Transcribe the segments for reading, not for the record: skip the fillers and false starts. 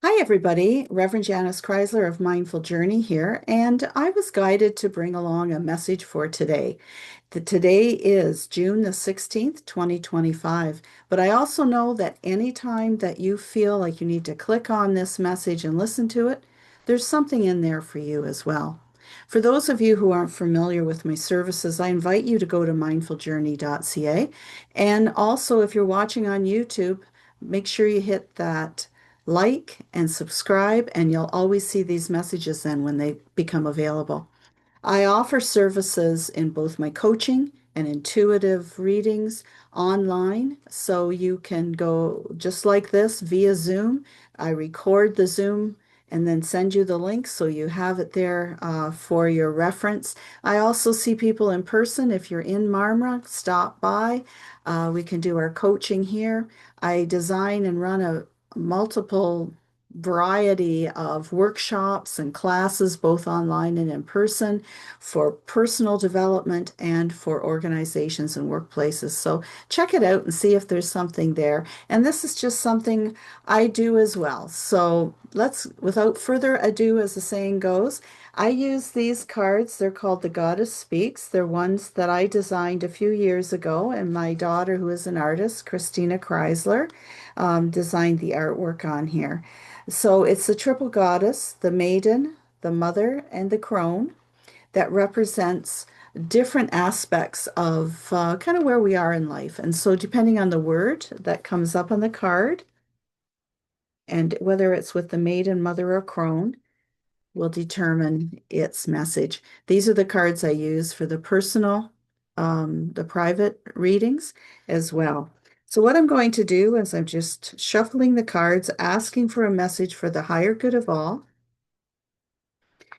Hi, everybody. Reverend Janice Chrysler of Mindful Journey here, and I was guided to bring along a message for today. Today is June the 16th, 2025, but I also know that anytime that you feel like you need to click on this message and listen to it, there's something in there for you as well. For those of you who aren't familiar with my services, I invite you to go to mindfuljourney.ca. And also, if you're watching on YouTube, make sure you hit that like and subscribe, and you'll always see these messages then when they become available. I offer services in both my coaching and intuitive readings online. So you can go just like this via Zoom. I record the Zoom and then send you the link so you have it there for your reference. I also see people in person. If you're in Marmara, stop by. We can do our coaching here. I design and run a multiple variety of workshops and classes, both online and in person, for personal development and for organizations and workplaces. So check it out and see if there's something there. And this is just something I do as well. So without further ado, as the saying goes, I use these cards. They're called The Goddess Speaks. They're ones that I designed a few years ago, and my daughter, who is an artist, Christina Chrysler, designed the artwork on here. So it's the triple goddess, the maiden, the mother, and the crone that represents different aspects of kind of where we are in life. And so, depending on the word that comes up on the card, and whether it's with the maiden, mother, or crone, will determine its message. These are the cards I use for the personal, the private readings as well. So, what I'm going to do is I'm just shuffling the cards, asking for a message for the higher good of all.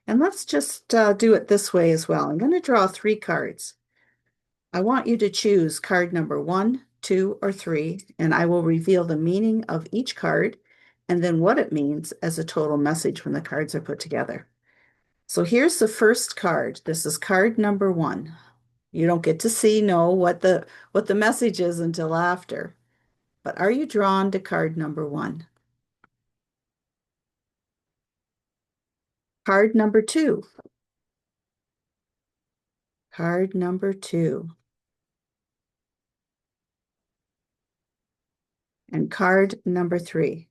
And let's just do it this way as well. I'm going to draw three cards. I want you to choose card number one, two, or three, and I will reveal the meaning of each card and then what it means as a total message when the cards are put together. So here's the first card. This is card number one. You don't get to know what the message is until after. But are you drawn to card number one? Card number two. Card number two. And card number three.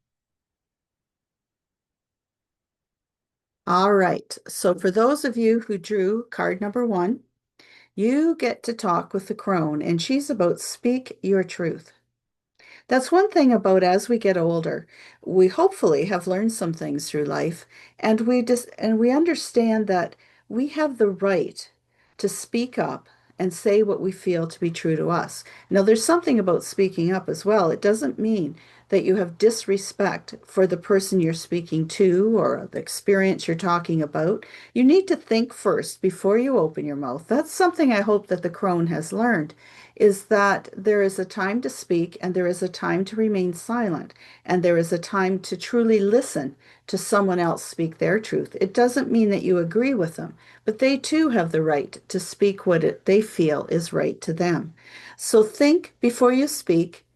All right. So for those of you who drew card number one, you get to talk with the crone, and she's about speak your truth. That's one thing about as we get older, we hopefully have learned some things through life, and we understand that we have the right to speak up and say what we feel to be true to us. Now, there's something about speaking up as well. It doesn't mean that you have disrespect for the person you're speaking to or the experience you're talking about. You need to think first before you open your mouth. That's something I hope that the crone has learned is that there is a time to speak and there is a time to remain silent, and there is a time to truly listen to someone else speak their truth. It doesn't mean that you agree with them, but they too have the right to speak they feel is right to them. So think before you speak,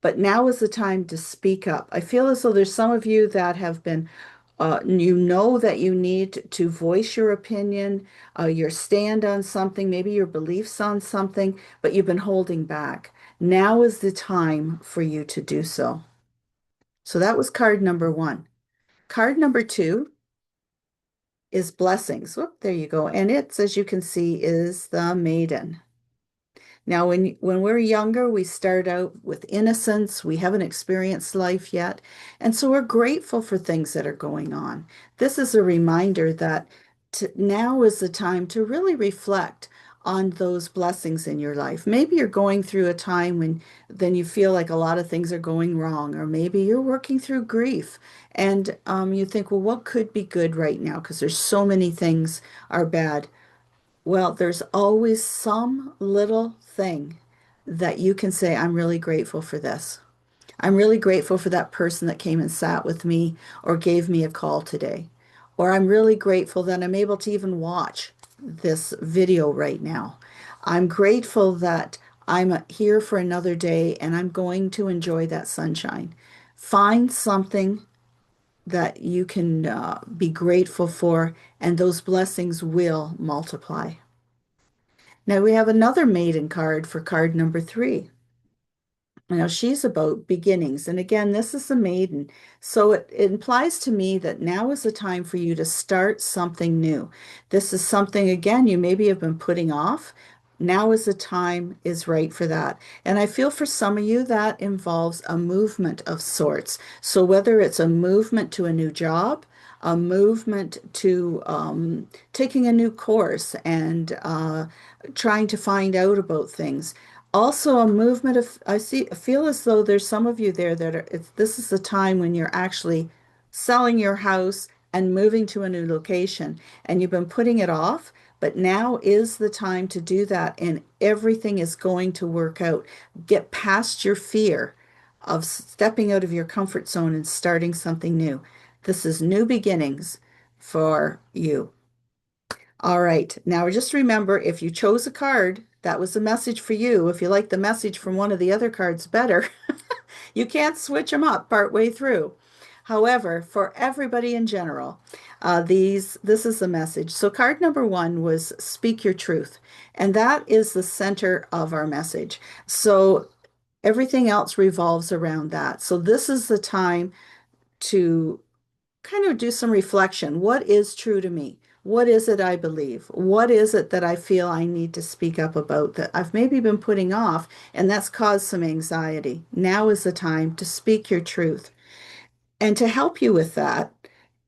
but now is the time to speak up. I feel as though there's some of you that have been you know that you need to voice your opinion, your stand on something, maybe your beliefs on something, but you've been holding back. Now is the time for you to do so. So that was card number one. Card number two is blessings. Whoop, there you go. And it's, as you can see, is the maiden. Now, when we're younger, we start out with innocence. We haven't experienced life yet. And so we're grateful for things that are going on. This is a reminder that now is the time to really reflect on those blessings in your life. Maybe you're going through a time when then you feel like a lot of things are going wrong, or maybe you're working through grief and you think, well, what could be good right now? Because there's so many things are bad. Well, there's always some little thing that you can say, I'm really grateful for this. I'm really grateful for that person that came and sat with me or gave me a call today. Or I'm really grateful that I'm able to even watch this video right now. I'm grateful that I'm here for another day and I'm going to enjoy that sunshine. Find something that you can be grateful for, and those blessings will multiply. Now we have another maiden card for card number 3. Now she's about beginnings. And again, this is a maiden. So it implies to me that now is the time for you to start something new. This is something, again, you maybe have been putting off. Now is the time is right for that. And I feel for some of you that involves a movement of sorts. So whether it's a movement to a new job, a movement to taking a new course and trying to find out about things, also a movement of I feel as though there's some of you there that this is the time when you're actually selling your house and moving to a new location, and you've been putting it off, but now is the time to do that, and everything is going to work out. Get past your fear of stepping out of your comfort zone and starting something new. This is new beginnings for you. All right. Now just remember, if you chose a card, that was a message for you. If you like the message from one of the other cards better, you can't switch them up partway through. However, for everybody in general, this is the message. So card number 1 was speak your truth, and that is the center of our message. So everything else revolves around that. So this is the time to kind of do some reflection. What is true to me? What is it I believe? What is it that I feel I need to speak up about that I've maybe been putting off, and that's caused some anxiety? Now is the time to speak your truth. And to help you with that,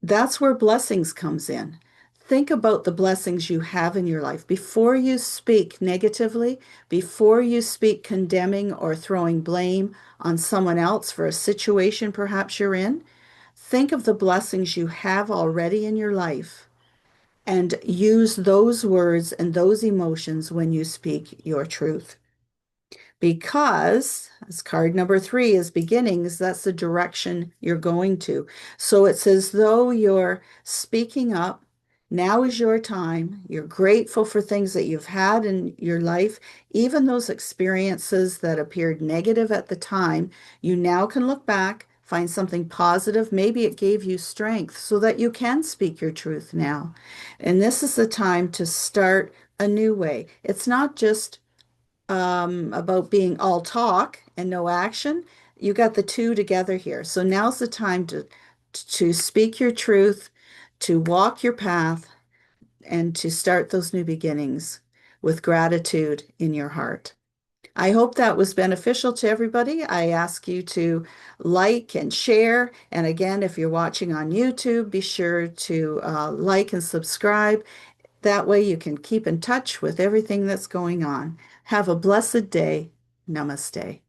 that's where blessings comes in. Think about the blessings you have in your life before you speak negatively, before you speak condemning or throwing blame on someone else for a situation perhaps you're in. Think of the blessings you have already in your life and use those words and those emotions when you speak your truth. Because, as card number 3 is beginnings, that's the direction you're going to. So it's as though you're speaking up. Now is your time. You're grateful for things that you've had in your life, even those experiences that appeared negative at the time. You now can look back, find something positive. Maybe it gave you strength so that you can speak your truth now. And this is the time to start a new way. It's not just about being all talk and no action. You got the two together here. So now's the time to speak your truth, to walk your path, and to start those new beginnings with gratitude in your heart. I hope that was beneficial to everybody. I ask you to like and share. And again, if you're watching on YouTube, be sure to like and subscribe. That way you can keep in touch with everything that's going on. Have a blessed day. Namaste.